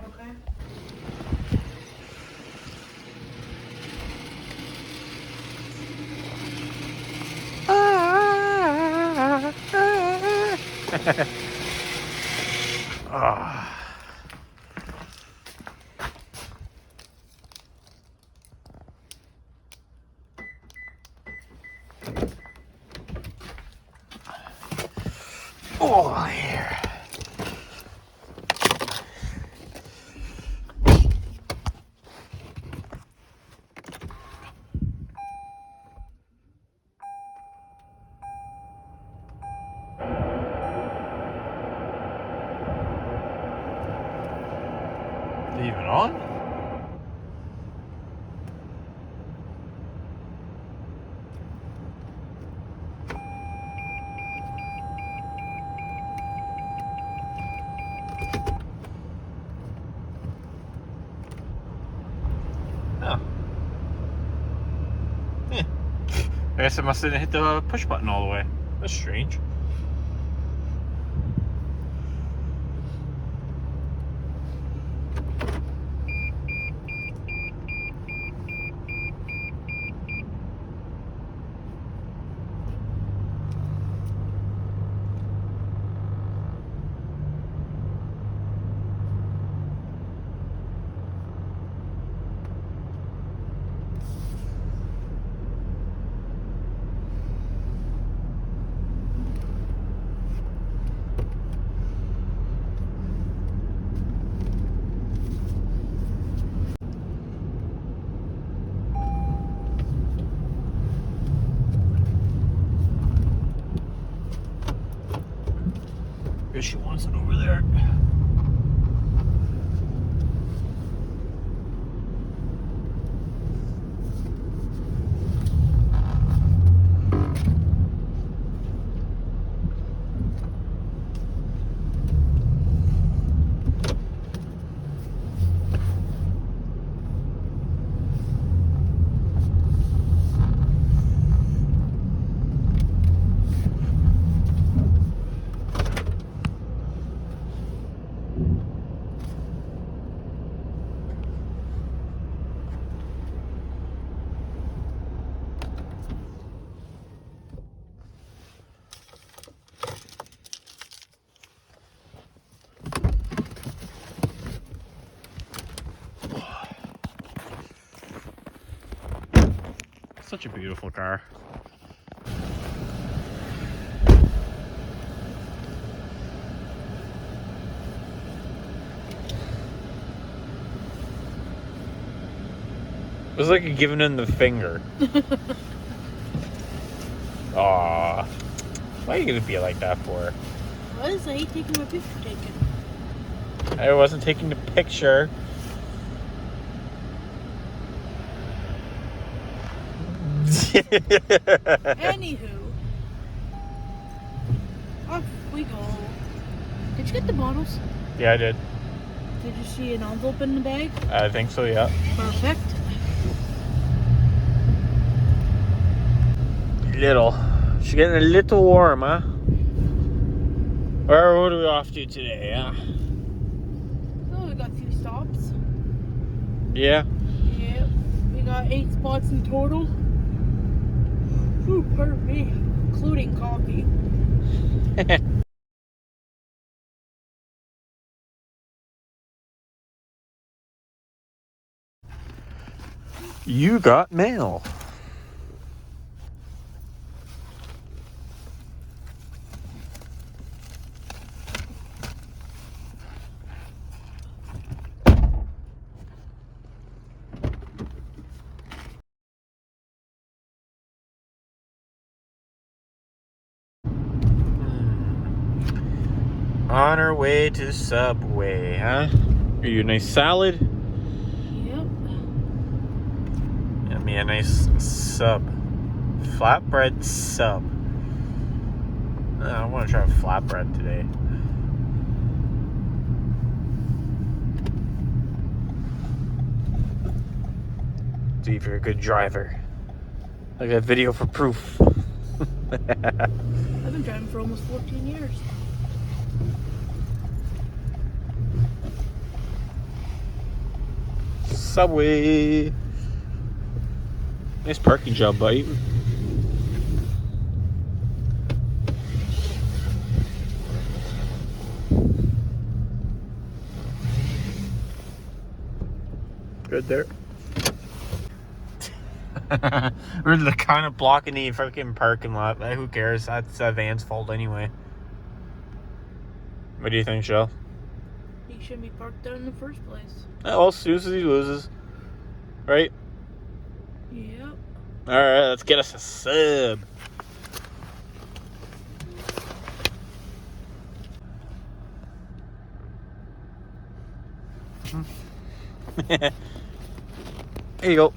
it, okay? Ah. Oh, here. Is it even on? Oh. Yeah. I guess I must have hit the push button all the way. That's strange. Guess she wants it over there. Such a beautiful car. It was like giving him the finger. Aw. Why are you gonna be like that for? What? I hate taking my picture taken. I wasn't taking the picture. Anywho. Off we go. Did you get the bottles? Yeah, I did. Did you see an envelope in the bag? I think so, yeah. Perfect. Little. She's getting a little warm, huh? Where are we off to today, huh? Oh, we got a few stops. Yeah. Yep. We got 8 spots in total. Ooh, pardon me. Including coffee. You got mail. On our way to Subway, huh? Are you a nice salad? Yep. Get me a nice sub. Flatbread sub. I want to try a flatbread today. See if you're a good driver. I got a video for proof. I've been driving for almost 14 years. Subway. Nice parking job, buddy. Good there. We're the kind of blocking the freaking parking lot. Who cares? That's Van's fault anyway. What do you think, Shell? He shouldn't be parked there in the first place. Well, snooze he loses. Right? Yep. Alright, let's get us a sub. There you go.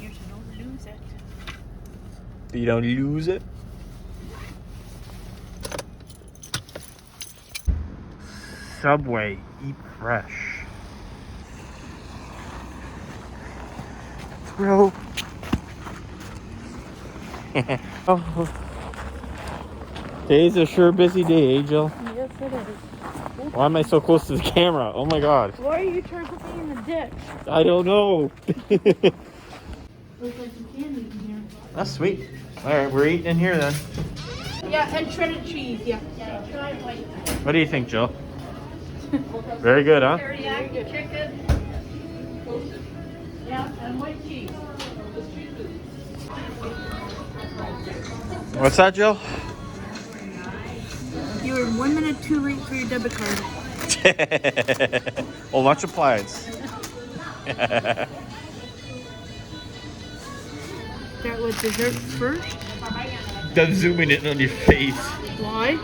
You don't lose it. You don't lose it. Subway, eat fresh. Bro. Oh. Today's a sure busy day, Angel. Yes, it is. Why am I so close to the camera? Oh my god. Why are you trying to put me in the ditch? I don't know. Looks like some candy in here. That's sweet. Alright, we're eating in here then. Yeah, and shredded cheese. Yeah. What do you think, Jill? Very good, huh? Teriyaki chicken. Yeah, and white cheese. What's that, Jill? You were 1 minute too late for your debit card. Well, much applied. Start with dessert first. Don't zoom in on your face. Why?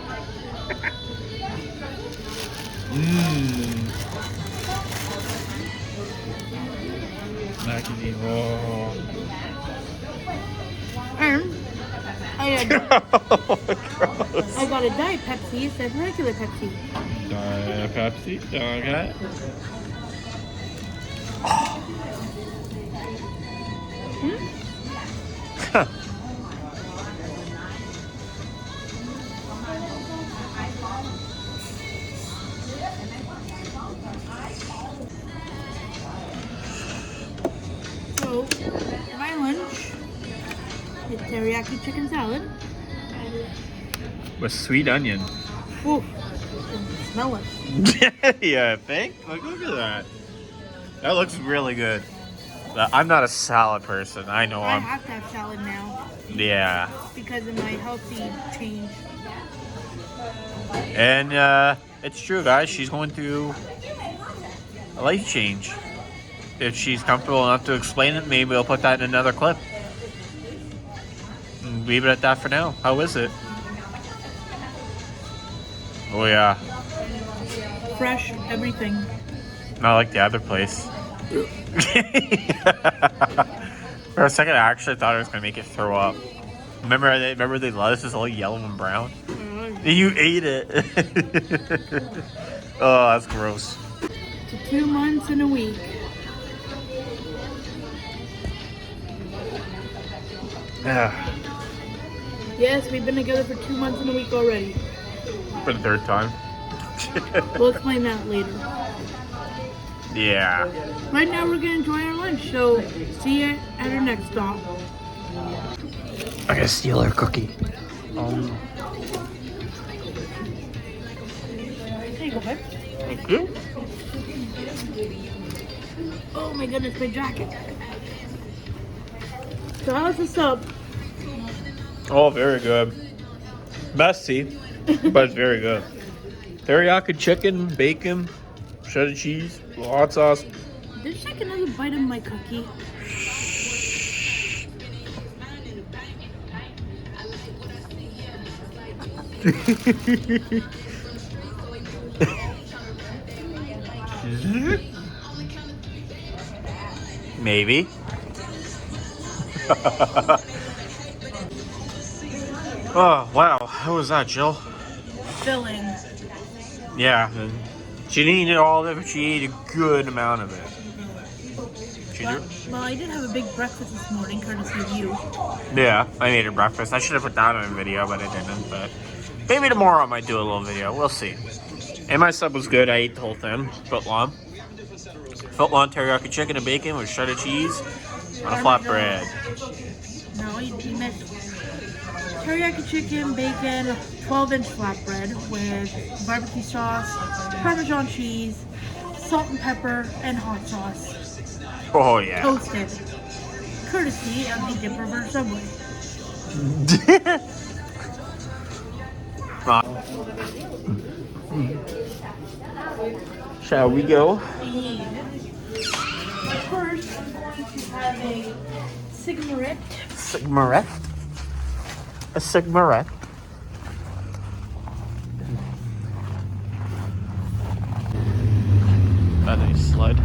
Macaroni. Oh. And I got a Diet Pepsi instead of regular Pepsi. Diet Pepsi. Okay. So, for my lunch is teriyaki chicken salad. With sweet onion. Ooh, I can smell it. Yeah, I think. Look at that. That looks really good. But I'm not a salad person. I know I I'm. have to have salad now Yeah. because of my healthy change. And it's true, guys. She's going through a life change. If she's comfortable enough to explain it, maybe we'll put that in another clip. And leave it at that for now. How is it? Oh, yeah. Fresh, everything. Not like the other place. For a second, I actually thought I was going to make it throw up. Remember the lettuce is all yellow and brown? You ate it. Oh, that's gross. To 2 months and a week. Yeah. Yes, we've been together for 2 months and a week already. For the third time. We'll explain that later. Yeah. Right now we're gonna enjoy our lunch, so see you at our next stop. I gotta steal her cookie. There you go, babe. Thank you. Oh my goodness, my jacket. So how's the sub? Oh, very good. Messy, but it's very good. Teriyaki chicken, bacon, shredded cheese, hot sauce. Did you take another bite of my cookie? Maybe. Oh, wow. How was that, Jill? Filling. Yeah. She didn't eat all of it, but she ate a good amount of it. Well, I did have a big breakfast this morning, courtesy of you. Yeah, I made her breakfast. I should have put that on a video, but I didn't. But maybe tomorrow I might do a little video. We'll see. And my sub was good. I ate the whole thing. Foot long. Foot long teriyaki chicken and bacon with shredded cheese on a flatbread. No, you missed teriyaki chicken, bacon, 12-inch flatbread with barbecue sauce, Parmesan cheese, salt and pepper, and hot sauce. Oh, yeah. Toasted. Courtesy of the Dipper Burger Subway. Shall we go? First, I'm going to have a cigarette. Cigarette? A cigarette? A nice sled.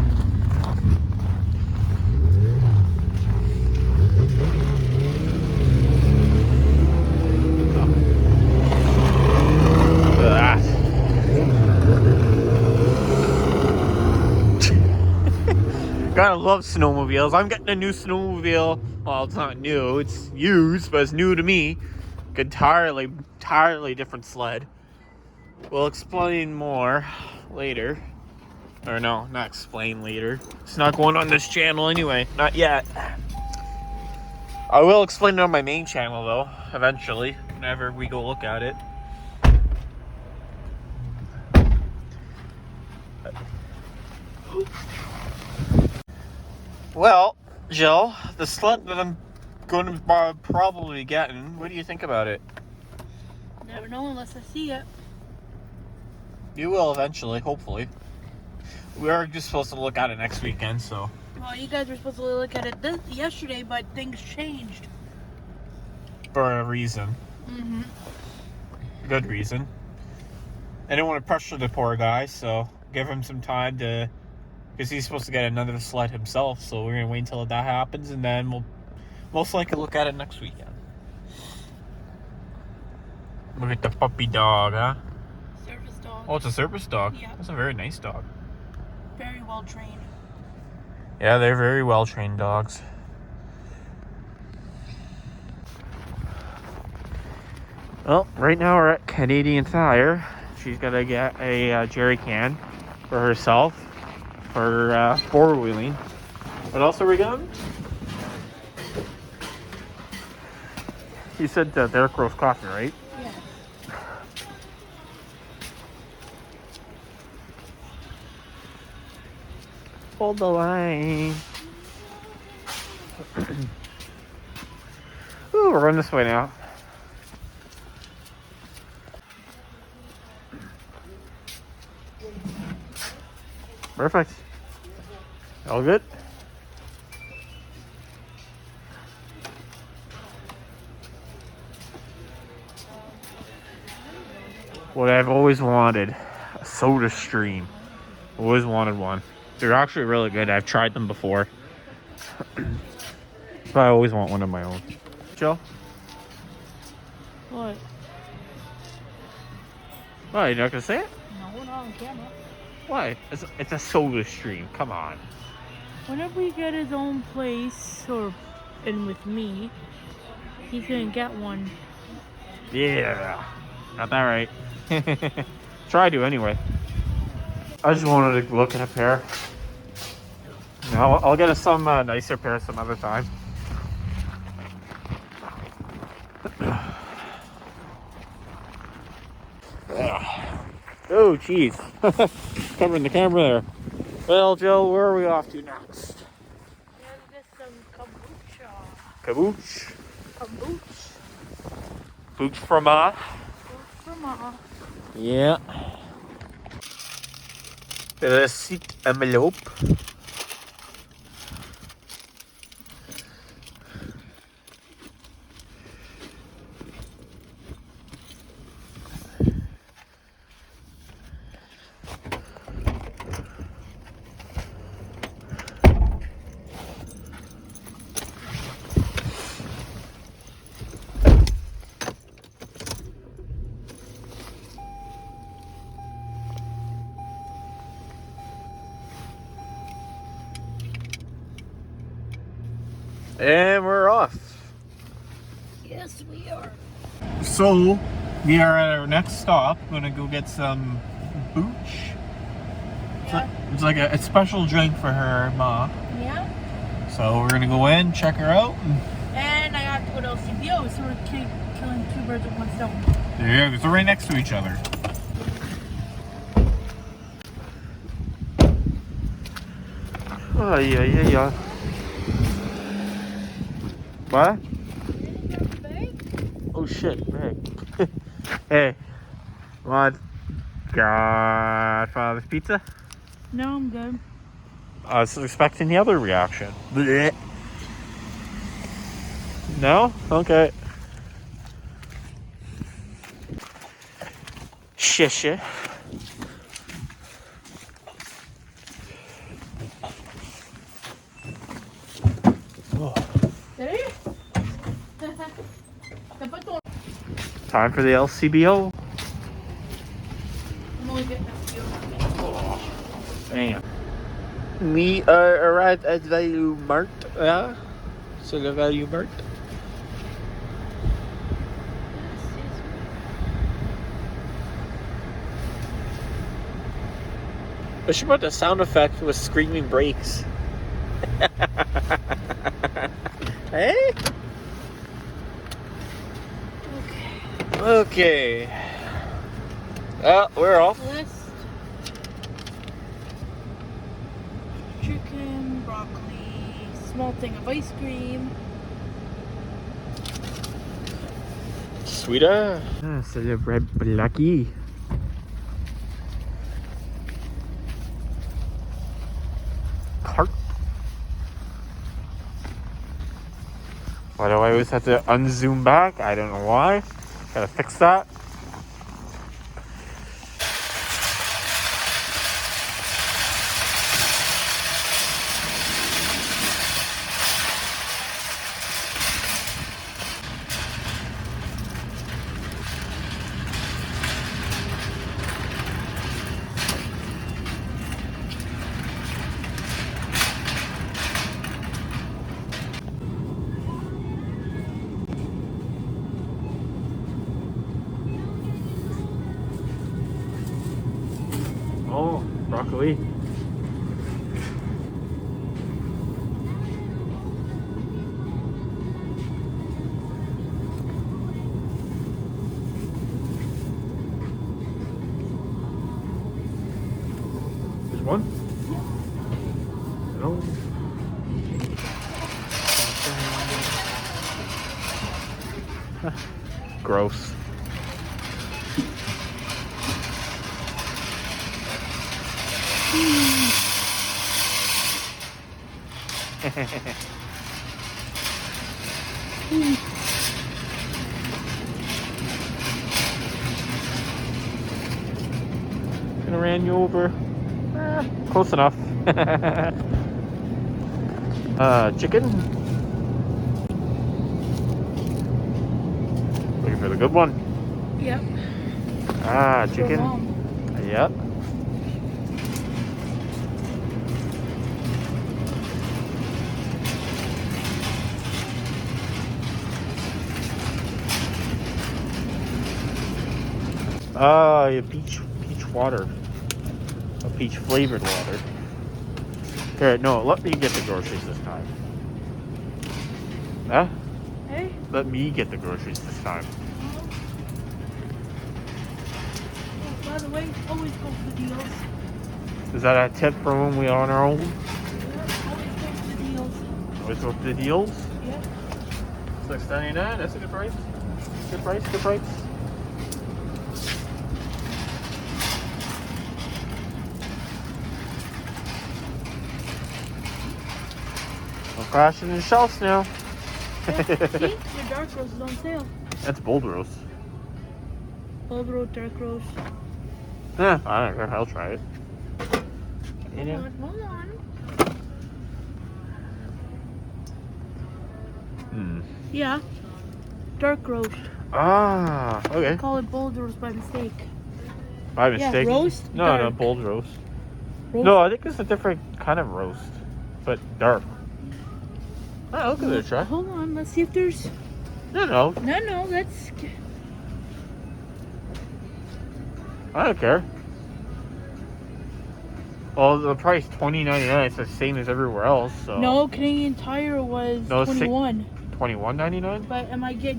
Gotta love snowmobiles. I'm getting a new snowmobile. Well, it's not new. It's used, but it's new to me. Entirely different sled. We'll explain more later. Or no, not explain later. It's not going on this channel anyway. Not yet. I will explain it on my main channel though, eventually, whenever we go look at it. Well, Jill, the sled that I'm going to probably getting, what do you think about it? Never know unless I see it. You will eventually, hopefully. We are just supposed to look at it next weekend, so. Well, you guys were supposed to look at it yesterday, but things changed. For a reason. Mm-hmm. Good reason. I didn't want to pressure the poor guy, so give him some time to... Because he's supposed to get another sled himself, so we're going to wait until that happens, and then we'll most likely look at it next weekend. Look at the puppy dog, huh? Service dog. Oh, it's a service dog? Yeah. That's a very nice dog. Very well trained. Yeah, they're very well trained dogs. Well, right now we're at Canadian Tire. She's got to get a jerry can for herself for four-wheeling. What else are we getting? You said Derek Rose coffee, right? Yeah. Hold the line. Ooh, we're going this way now. Perfect. All good? What I've always wanted, a soda stream. Always wanted one. They're actually really good. I've tried them before. But I always want one of my own. Joe? What? Oh, you're not gonna say it? No, we're not on camera. Why? It's a soda stream. Come on. Whenever he get his own place, and with me, he's gonna get one. Yeah. Got that right. Try to anyway. I just wanted to look at a pair. No, I'll get some nicer pair some other time. Oh, jeez. Covering the camera there. Well, Joe, where are we off to next? Yeah, get some kombucha. Kabooch. Kombucha. Booch from Ma. From Yeah. Receipt envelope. And we're off. Yes, we are. So, we are at our next stop. We're gonna go get some Eatch. Yeah. It's like a special drink for her ma. Yeah. So we're gonna go in, check her out. And I have to go to LCBO, so we're killing two birds with one stone. There, they're right next to each other. Oh, yeah. What? Oh shit, Rick. Hey, want Godfather's pizza? No, I'm good. I was expecting the other reaction. Blech. No? Okay. Shit. Oh. Time for the LCBO. I'm only getting LCBO. Oh. Damn. We are arrived at Value Mart. Yeah? So the Value Mart. I should put the sound effect with screaming brakes. Hey? Okay. We're off. List. Chicken, broccoli, small thing of ice cream. Sweeter. Celebrate Blackie. Cart. Why do I always have to unzoom back? I don't know why. Gotta fix that. Oh, broccoli. There's one? No. Gross. Gonna ran you over. Close enough. Chicken. Looking for the good one. Yep. Chicken. Yep. Yeah, peach water. A peach flavored water. Here, no, let me get the groceries this time. Huh? Hey? Let me get the groceries this time. Oh, by the way, always go for the deals. Is that a tip for when we are on our own? Yeah, always go for the deals. Always go for the deals? Yeah. $6.99, that's a good price. Good price. I'm crashing the shelves now. Yeah. See? Your dark roast is on sale. That's bold roast. Bold roast, dark roast. Yeah, I don't care. I'll try it. Hold on. Yeah. Dark roast. Okay. Call it bold roast by mistake. By mistake? Yeah, roast? No, dark. no, bold roast. Roast? No, I think it's a different kind of roast, but dark. I'll give it a try. Hold on, let's see if there's... No, No, that's... I don't care. Well, the price $20.99. It's the same as everywhere else. So. No, Canadian Tire was No, $21. $21.99. But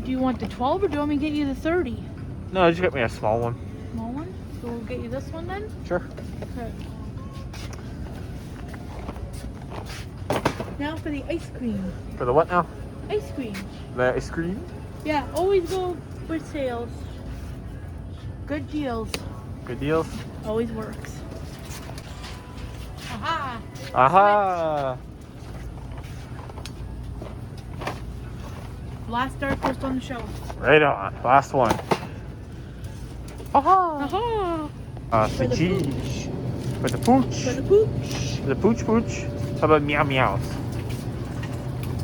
do you want the 12 or do you want me to get you the 30? No, just get me a small one. Small one? So we'll get you this one then? Sure. Okay. Now for the ice cream. For the what now? Ice cream. The ice cream? Yeah, always go with sales. Good deals. Good deals? Always works. Aha! Aha! Last Dark Roast on the shelf. Right on. Last one. Aha! Aha! For the cheese. For the pooch. For the pooch. For the pooch pooch. How about meow meows?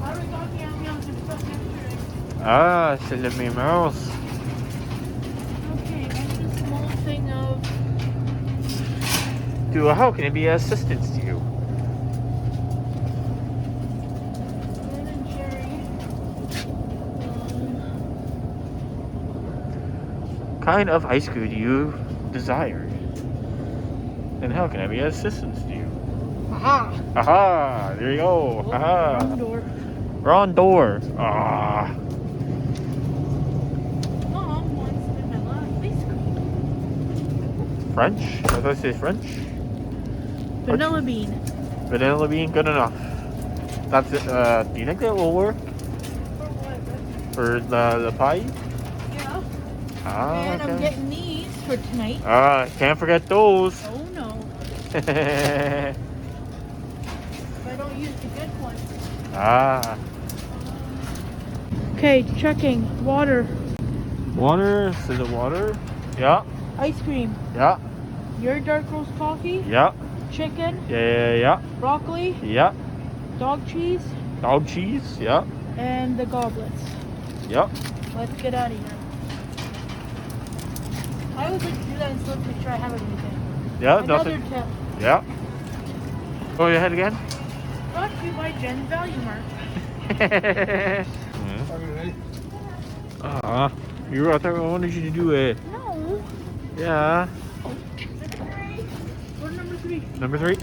I already got meow meows and stuff yesterday. Ah, c'est le meow mouse. Okay, and a small thing of... Dude, how can it be an assistance to you? Ben and Jerry. Kind of ice cream do you desire? And how can I be an assistance to you? Aha! Aha! There you go. Oh, Aha! wrong door. Wrong door. Ah. Mom wants vanilla ice cream. French? I thought it said French. Vanilla bean. Vanilla bean, good enough. That's it. Do you think that will work For what? for the pie? Yeah. Ah, And I'm okay. getting these for tonight. Ah, can't forget those. Oh no. Ah. If I don't use the good ones. Okay, checking. Water. Water. Is it water? Yeah. Ice cream. Yeah. Your dark roast coffee. Yeah. Chicken. Yeah. Broccoli. Yeah. Dog cheese. Dog cheese. Yeah. And the goblets. Yeah. Let's get out of here. I always like to do that and still make sure I have everything. Yeah. Another Nothing. tip. Yeah. Go ahead again. Brought to you by Jen's Value Mart. You were out there. I wanted you to do it. No. Yeah. What number 3? Number 3.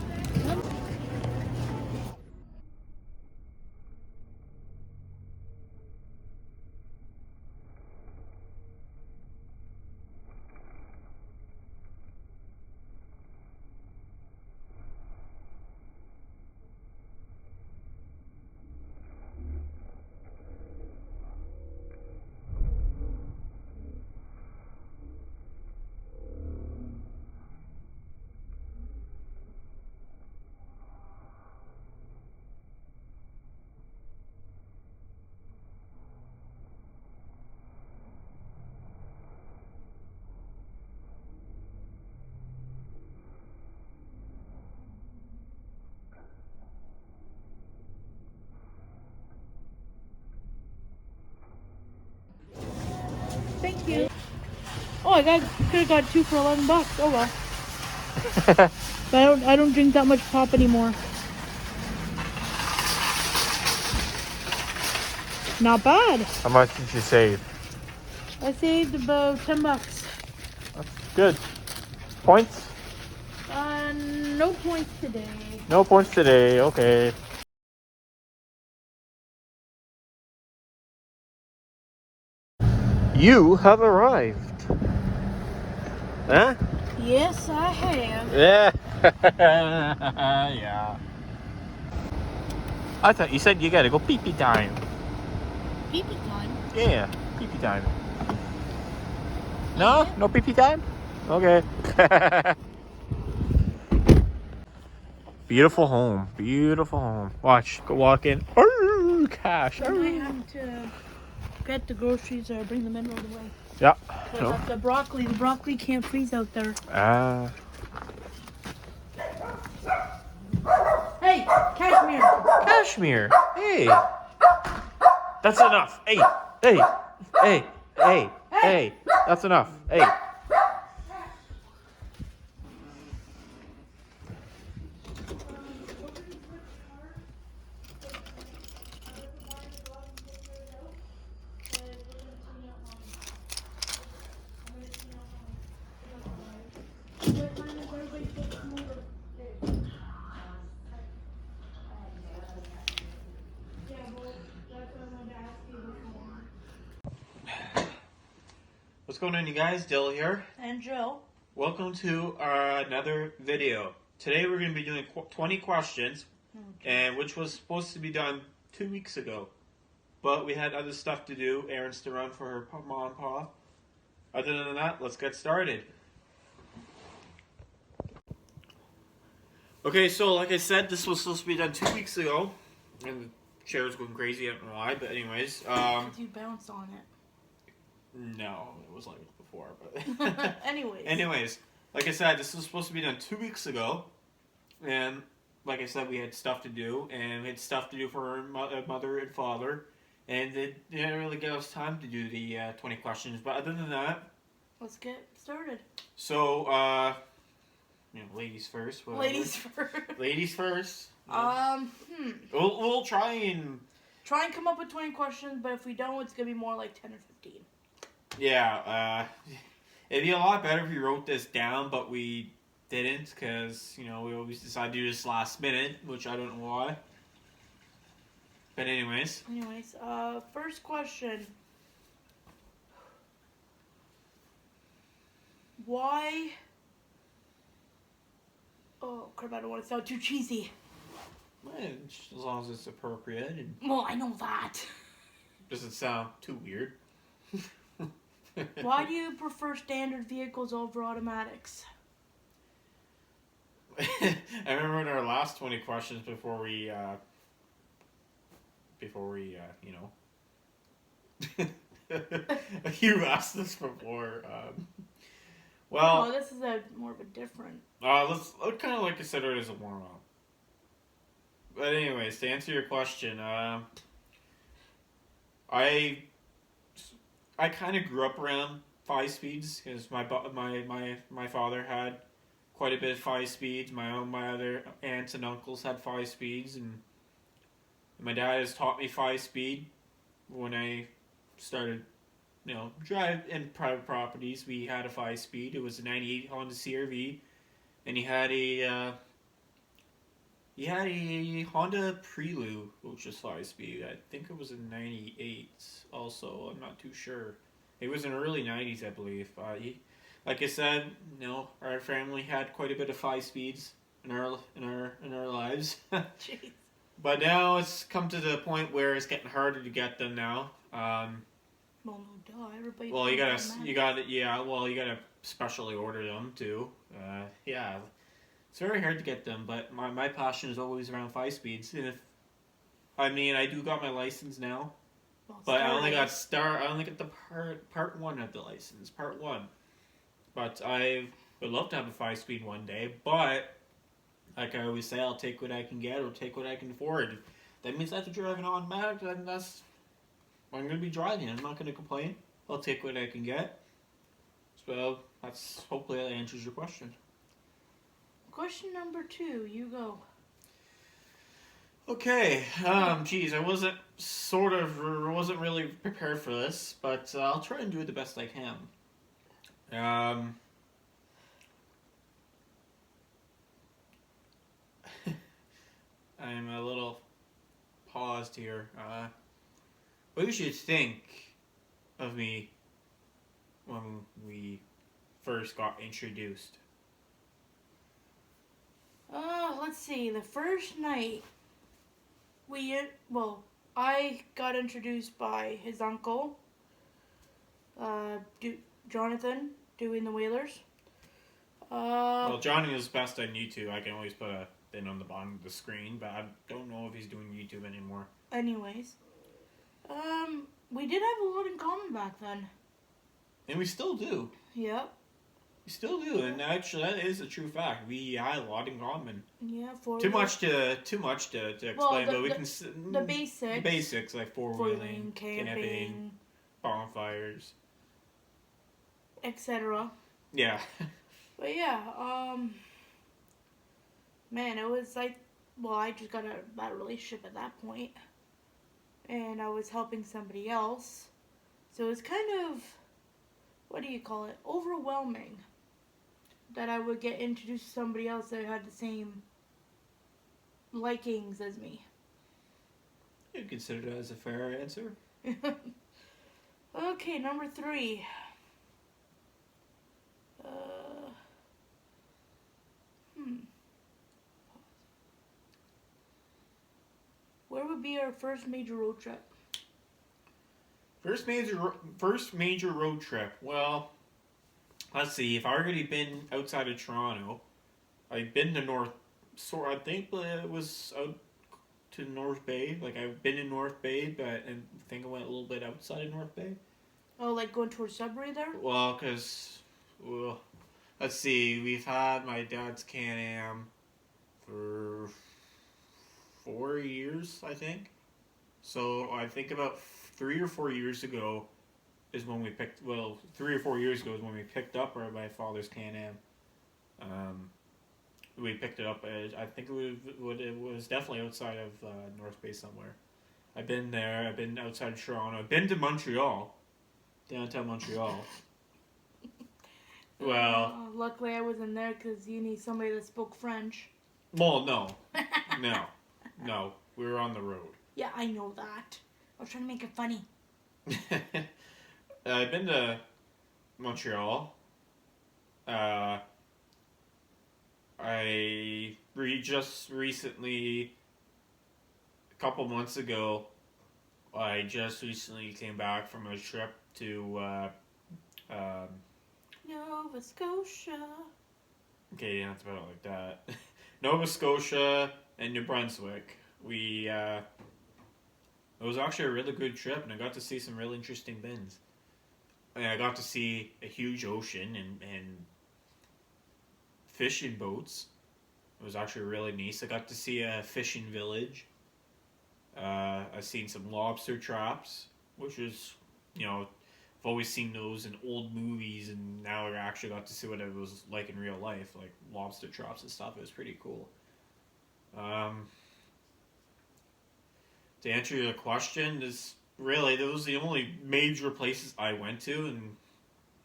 Thank you. Oh, could have got 2 for $11. Oh well. But I don't drink that much pop anymore. Not bad. How much did you save? I saved about $10. That's good. Points? No points today. No points today. Okay. You have arrived. Huh? Yes, I have. Yeah. Yeah. I thought you said you gotta go pee-pee time. Pee-pee time. Yeah, pee-pee time. No? No pee-pee time? Okay. Beautiful home. Beautiful home. Watch. Go walk in. Oh, cash. I might have to get the groceries or bring them in right away. Yeah. So that's the broccoli can't freeze out there. Ah. Hey, Cashmere. Cashmere. Hey. That's enough. Hey. Hey. That's enough. Hey. What's going on, you guys? Dill here. And Joe. Welcome to another video. Today we're going to be doing 20 questions, and which was supposed to be done 2 weeks ago. But we had other stuff to do, errands to run for her mom and pa. Other than that, let's get started. Okay, so like I said, this was supposed to be done 2 weeks ago. And the chair was going crazy, I don't know why, but anyways. Did you bounce on it? No, it was like before, but... Anyways, like I said, this was supposed to be done 2 weeks ago. And like I said, we had stuff to do, and we had stuff to do for her mother and father. And it didn't really give us time to do the 20 questions, but other than that... Let's get started. So, ladies first. Whatever. Ladies first. Ladies first. We'll try and come up with 20 questions, but if we don't, it's going to be more like 10 or 15. Yeah, it'd be a lot better if we wrote this down, but we didn't, because, we always decide to do this last minute, which I don't know why. But anyways, first question. Why... Oh, crap, I don't want to sound too cheesy. As long as it's appropriate. And well, I know that. Doesn't sound too weird. Why do you prefer standard vehicles over automatics? I remember in our last 20 questions before we you asked this before. Well, no, this is more of a different. Let's kind of like consider it as a warm up. But anyways, to answer your question, I kind of grew up around 5 speeds because my father had quite a bit of 5 speeds. My other aunts and uncles had 5 speeds, and my dad has taught me 5 speed when I started, drive in private properties. We had a 5 speed. It was a '98 Honda CR-V, and he had a Honda Prelude, which was 5 speed. I think it was a '98 also. I'm not too sure. It was in the early '90s, I believe. Like I said, our family had quite a bit of 5 speeds in our lives. Jeez. But now it's come to the point where it's getting harder to get them now. Well, no duh. Everybody. Well, you gotta specially order them too. Yeah. It's very hard to get them, but my passion is always around 5 speeds. And I do got my license now, but I only got the part 1 of the license, part 1. But I would love to have a 5 speed one day, but like I always say, I'll take what I can get or take what I can afford. That means I have to drive an automatic, then that's what I'm going to be driving. I'm not going to complain. I'll take what I can get. So hopefully that answers your question. Question number 2, you go. Okay, geez, I wasn't really prepared for this, but I'll try and do it the best I can. I'm a little paused here. What did you think of me when we first got introduced? Let's see. The first night, I got introduced by his uncle, Jonathan, doing the Whalers. Well, Johnny is best on YouTube. I can always put a thing on the bottom of the screen, but I don't know if he's doing YouTube anymore. Anyways, we did have a lot in common back then. And we still do. Yep. We still do, and actually that is a true fact. We had a lot in common. Yeah, too much to explain, but we can the basics. The basics like four-wheeling, camping, bonfires, etc. Yeah. But yeah, man, it was like, I just got a bad relationship at that point, and I was helping somebody else, so it was kind of, overwhelming that I would get introduced to somebody else that had the same likings as me. You consider that as a fair answer? Okay, number 3. Uh, hmm. Where would be our first major road trip? First major road trip. Well, let's see. If I already been outside of Toronto, I've been to North. So I think it was out to North Bay. Like I've been in North Bay, but I think I went a little bit outside of North Bay. Oh, like going towards Sudbury there? Well, well, let's see. We've had my dad's Can-Am for 4 years, I think. So I think about 3 or 4 years ago is when we picked. Well, 3 or 4 years ago is when we picked up my father's Can-Am. We picked it up. I think it was definitely outside of North Bay somewhere. I've been there. I've been outside of Toronto. I've been to Montreal, downtown Montreal. Well, luckily I wasn't there because you need somebody that spoke French. well, no, no. We were on the road. Yeah, I know that. I was trying to make it funny. I've been to Montreal. Just recently, a couple months ago, I just recently came back from a trip to Nova Scotia. okay, yeah, it's about like that. Nova Scotia and New Brunswick. It was actually a really good trip, and I got to see some really interesting things. And I got to see a huge ocean and fishing boats. It was actually really nice. I got to see a fishing village. I've seen some lobster traps, which is, I've always seen those in old movies, and now I actually got to see what it was like in real life, like lobster traps and stuff. It was pretty cool. To answer your question, those are the only major places I went to, and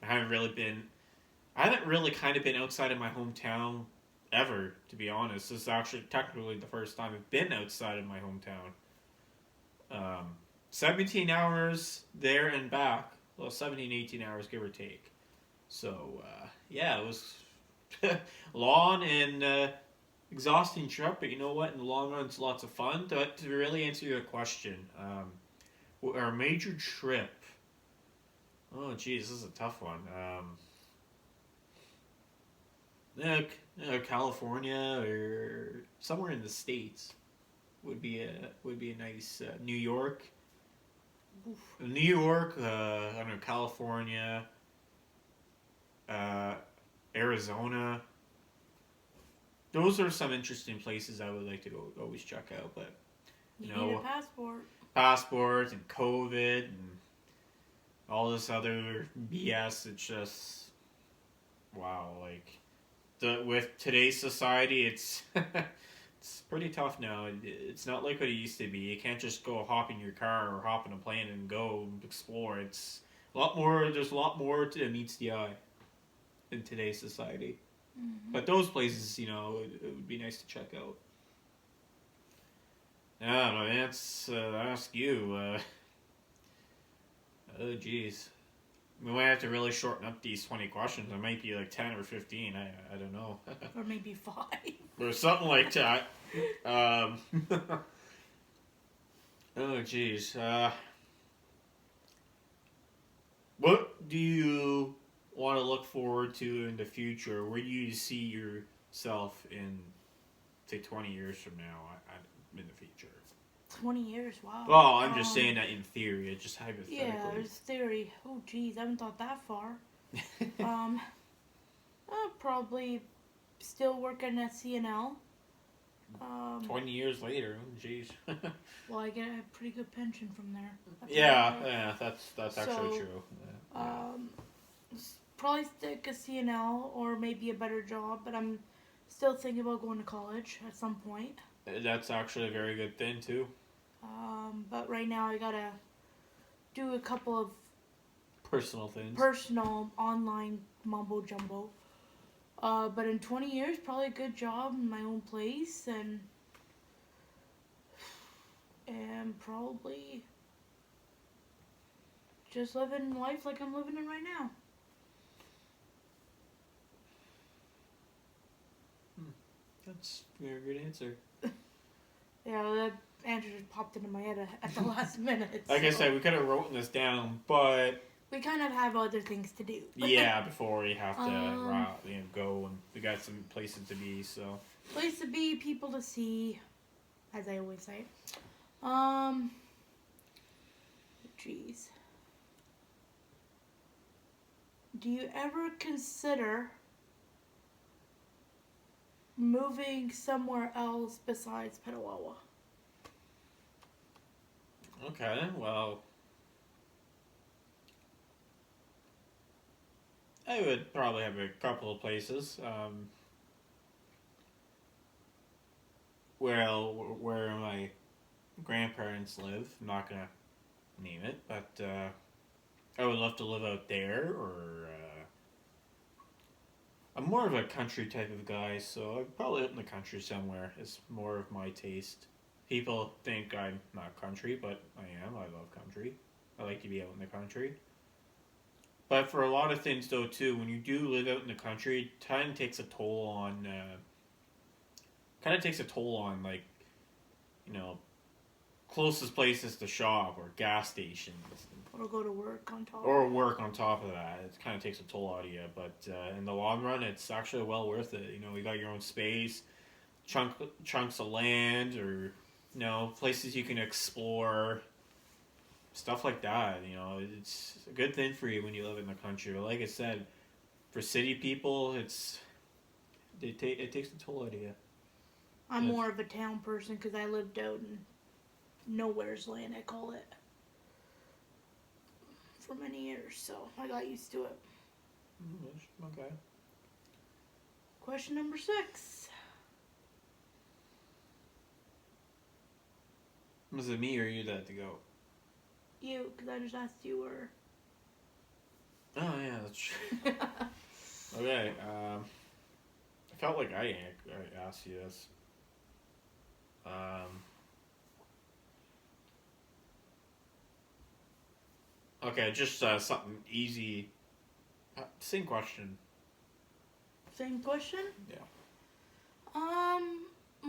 I haven't really kind of been outside of my hometown ever, to be honest. This is actually technically the first time I've been outside of my hometown. 17 hours there and back. Well, 17, 18 hours, give or take. So, yeah, it was long and exhausting trip, but you know what? In the long run, it's lots of fun. To really answer your question, our major trip. Oh, geez, this is a tough one. California or somewhere in the States would be a nice. New York. Oof. New York. I don't know, California. Arizona. Those are some interesting places I would like to go always check out, but you need a passport and COVID and all this other BS. It's just wow, like with today's society, it's it's pretty tough now. It's not like what it used to be. You can't just go hop in your car or hop in a plane and go explore. It's a lot more. There's a lot more to meets the eye in today's society. Mm-hmm. But those places, it would be nice to check out. I don't know, I ask you. Oh, geez. We might have to really shorten up these 20 questions. It might be like 10 or 15. I don't know. Or maybe 5. Or something like that. Oh, geez. What do you want to look forward to in the future? Where do you see yourself in, say, 20 years from now in the future? 20 years, wow. Well, I'm just saying that in theory, just hypothetically. Yeah, there's theory. Oh, geez, I haven't thought that far. I'll probably still working at CNL. 20 years later, oh, geez. Well, I get a pretty good pension from there. That's actually true. Yeah. Probably stick at CNL or maybe a better job, but I'm still thinking about going to college at some point. That's actually a very good thing too. But right now I gotta do a couple of personal online mumbo jumbo. But in 20 years, probably a good job in my own place and probably just living life like I'm living it right now. That's a very good answer. Yeah, well, that answer just popped into my head at the last minute. Like I said, we could have written this down, but we kind of have other things to do. yeah, before we have to go, and we got some places to be. So place to be, people to see, as I always say. Jeez. Do you ever consider moving somewhere else besides Petawawa? okay, well, I would probably have a couple of places. Where my grandparents live. I'm not gonna name it, but I would love to live out there, or I'm more of a country type of guy, so I'd probably live in the country somewhere. It's more of my taste. People think I'm not country, but I am. I love country. I like to be out in the country. But for a lot of things, though, too, when you do live out in the country, it kind of takes a toll on. Like, closest places to shop or gas stations. Or go to work on top. Or work on top of that. It kind of takes a toll out of you, but in the long run, it's actually well worth it. You got your own space, chunks of land, or places you can explore, stuff like that. It's a good thing for you when you live in the country. But like I said, for city people, it takes a toll out of you. I'm more of a town person because I lived out in nowhere's land, I call it, for many years, so I got used to it. Okay. Question number 6. Was it me or you that had to go? You, because I just asked you where. Oh, yeah, that's true. Okay, I felt like I asked you this. Okay, just something easy. Same question. Same question? Yeah.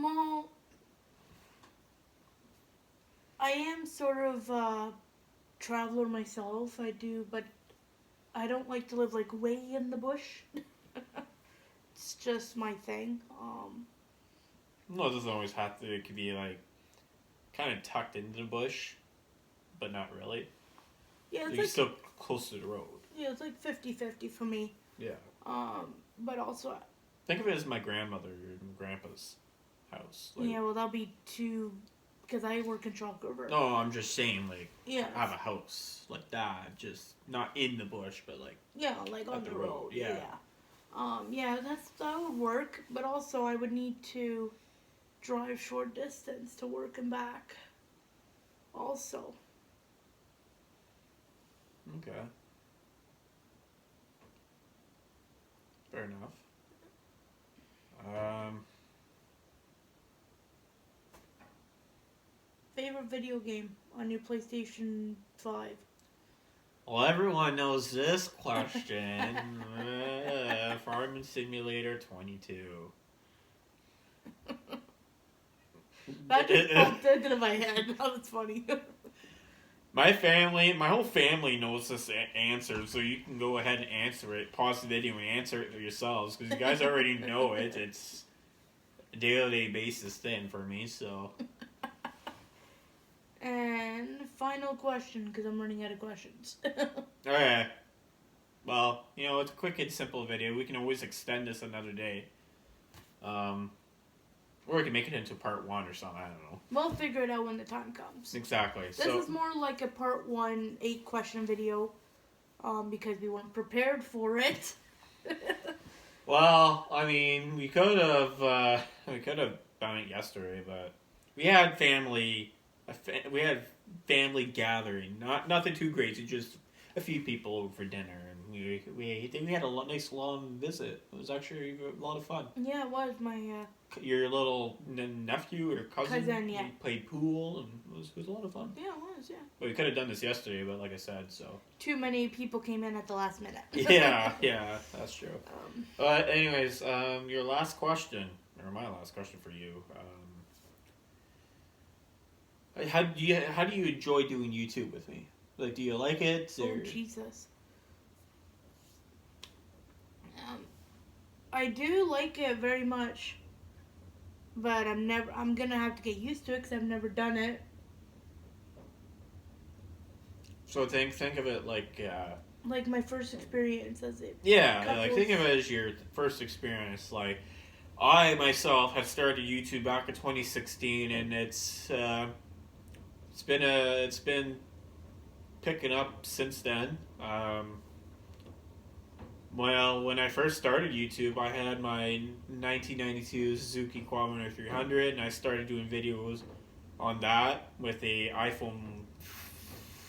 Well, I am sort of a traveler myself. I do, but I don't like to live like way in the bush. It's just my thing. No, it doesn't always have to. It could be like kind of tucked into the bush, but not really. Yeah, it's you're still close to the road. Yeah, it's like 50-50 for me. Yeah. But also, think of it as my grandmother and grandpa's house. Like, yeah, well, that'll be too, because I work in Chalk River. no, I'm just saying, like, yeah, have a house like that, just not in the bush, but like, yeah, like on the road. Yeah. Yeah, that would work, but also I would need to drive short distance to work and back. Also. Okay. Fair enough. Favorite video game on your PlayStation 5? Well, everyone knows this question. Farming Simulator 22. That just popped into my head. That was funny. My whole family knows this answer, so you can go ahead and answer it. Pause the video and answer it yourselves, because you guys already know it. It's a day-to-day basis thing for me, so. And final question, because I'm running out of questions. Okay. Well, it's a quick and simple video. We can always extend this another day. Or we can make it into part 1 or something. I don't know. We'll figure it out when the time comes. Exactly. This is more like a part 1 8-question video, because we weren't prepared for it. Well, I mean, we could have done it yesterday, but we had family gathering. Nothing too crazy, just a few people over for dinner, and we had a nice long visit. It was actually a lot of fun. Yeah, it was. My your little nephew or cousin, yeah. we played pool, and it was a lot of fun. Yeah, it was. Yeah. But we could have done this yesterday, but like I said, so too many people came in at the last minute. yeah, that's true. Anyways, your last question, or my last question for you. How do you enjoy doing YouTube with me? Like, do you like it? Or... Oh Jesus. I do like it very much, but I'm gonna have to get used to it because I've never done it. So think of it like. Like my first experience as it. Yeah, like think of it as your first experience. Like, I myself had started YouTube back in 2016, and it's been picking up since then. Well, when I first started YouTube, I had my 1992 Suzuki Quadrunner 300, and I started doing videos on that with the iPhone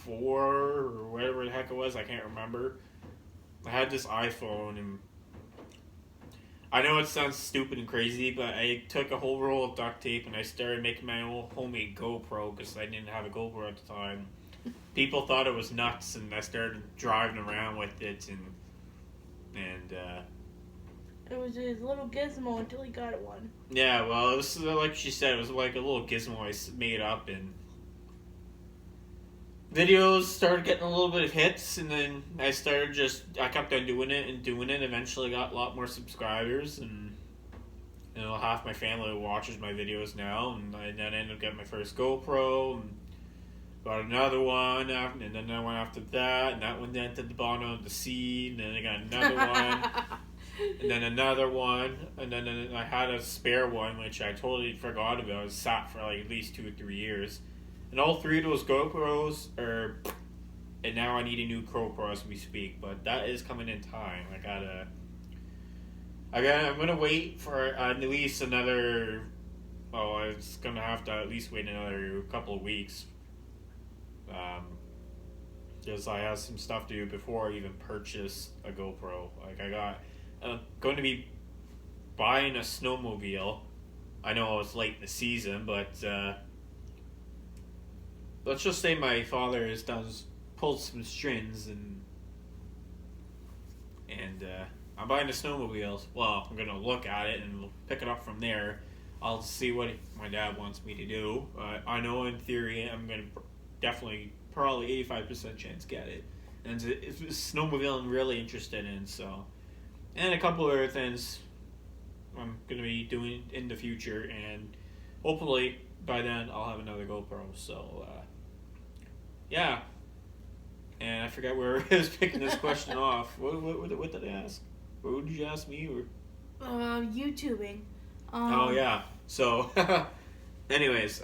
4 or whatever the heck it was. I can't remember. I had this iPhone, and I know it sounds stupid and crazy, but I took a whole roll of duct tape and I started making my own homemade GoPro because I didn't have a GoPro at the time. People thought it was nuts, and I started driving around with it, and it was his little gizmo until he got one. Yeah, well, it was like she said, it was like a little gizmo I made up, and videos started getting a little bit of hits, and then I kept on doing it, eventually got a lot more subscribers, and half my family watches my videos now, and I then ended up getting my first GoPro, and got another one, and then another one after that, and that one entered the bottom of the sea, and then I got another one, and then another one, and then I had a spare one, which I totally forgot about. It sat for like at least 2 or 3 years. And all 3 of those GoPros are, and now I need a new GoPro as we speak, but that is coming in time. I'm gonna wait for at least another, it's gonna have to at least wait another couple of weeks. Because I have some stuff to do before I even purchase a GoPro. Going to be buying a snowmobile. I know it's late in the season, but let's just say my father has pulled some strings, and I'm buying a snowmobile. Well, I'm gonna look at it and pick it up from there. I'll see what my dad wants me to do. I know in theory I'm gonna probably 85% chance get it, and it's snowmobile I'm really interested in. So, and a couple of other things I'm gonna be doing in the future, and hopefully by then I'll have another GoPro. So. Yeah, and I forgot where I was picking this question off. What did I ask? What did you ask me? Or? YouTubing. Oh yeah. So, anyways,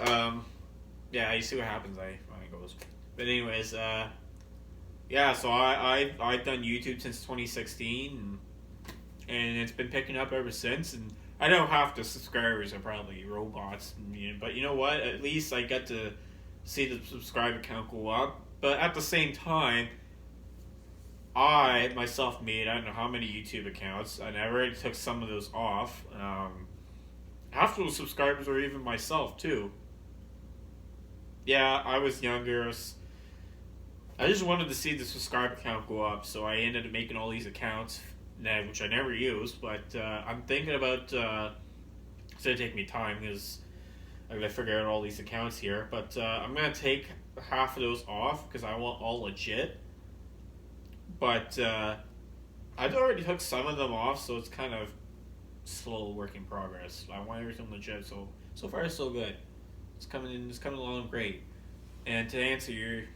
yeah, you see what happens. I goes. But anyways, yeah. So I've done YouTube since 2016, and it's been picking up ever since. And I know half the subscribers are probably robots, but you know what? At least I get to see the subscriber count go up. But at the same time, I myself made I don't know how many YouTube accounts, and I already took some of those off. Half of those subscribers are even myself too. Yeah, I was younger. I just wanted to see the subscriber count go up, so I ended up making all these accounts, which I never used. But I'm thinking about. It's gonna take me time because I gotta figure out all these accounts here, but I'm gonna take half of those off because I want all legit. But I've already took some of them off, so it's kind of slow work in progress. I want everything legit, so far so good. It's coming along great. And to answer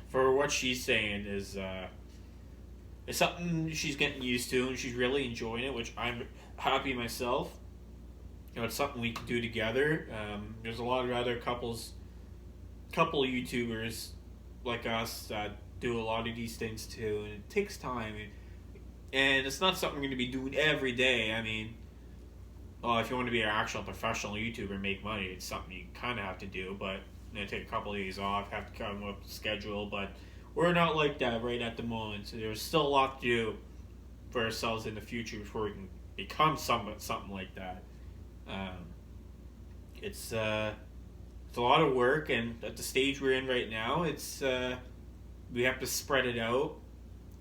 for what she's saying is it's something she's getting used to, and she's really enjoying it, which I'm happy myself. It's something we can do together. There's a lot of other couple YouTubers like us that do a lot of these things too, and it takes time. And it's not something we're going to be doing every day. I mean, if you want to be an actual professional YouTuber and make money, it's something you kind of have to do. But take a couple of days off, have to come up with a schedule. But we're not like that right at the moment. So there's still a lot to do for ourselves in the future before we can become something like that. It's a lot of work, and at the stage we're in right now, it's we have to spread it out,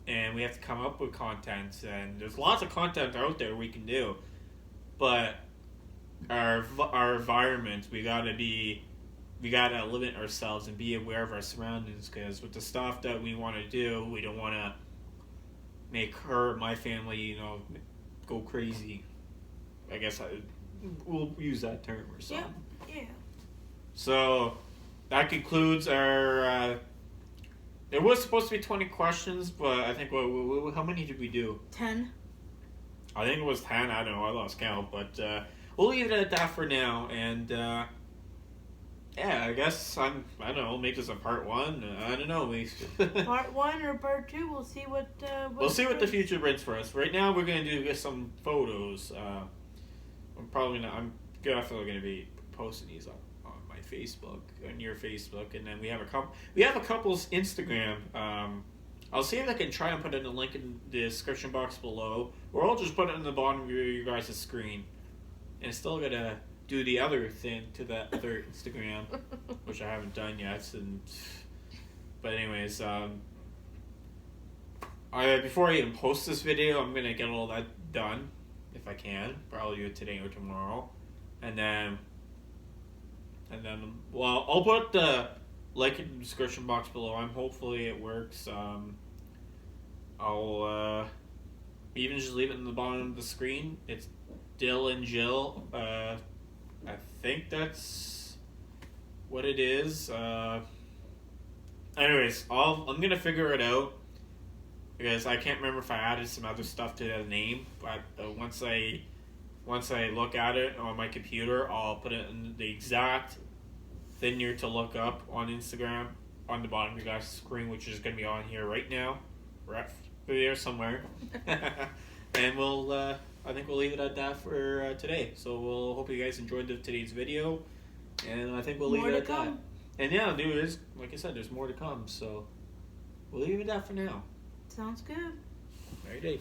and we have to come up with content, and there's lots of content out there we can do. but our environment, we gotta limit ourselves and be aware of our surroundings, because with the stuff that we want to do, we don't want to make my family, go crazy. I guess we'll use that term or something. Yeah. So that concludes our. There was supposed to be 20 questions, but I think how many did we do? 10. I think it was 10. I don't know. I lost count, but we'll leave it at that for now. And yeah, I guess I don't know. Make this a part 1. I don't know. Part 1 or part 2? We'll see what. We'll see what the future brings for us. Right now, we're gonna do some photos. I'm definitely gonna be posting these on my Facebook, on your Facebook, and then we have a couple's Instagram. I'll see if I can try and put in a link in the description box below, or I'll just put it in the bottom of your guys' screen. And it's still gonna do the other thing to that other Instagram, which I haven't done yet. But anyways, before I even post this video, I'm gonna get all that done if I can. Probably do it today or tomorrow, and then I'll put the link in the description box below. Hopefully it works. I'll even just leave it in the bottom of the screen. It's Dill and Jill. I think that's what it is. Anyways, I'm gonna figure it out, because I can't remember if I added some other stuff to the name. But once I look at it on my computer, I'll put it in the exact thing here to look up on Instagram on the bottom of your guys' screen, which is gonna be on here right now. Right there somewhere. And I think we'll leave it at that for today. So we'll hope you guys enjoyed today's video, and I think we'll leave it at that. And yeah, dude, like I said, there's more to come. So we'll leave it at that for now. Sounds good. Very good.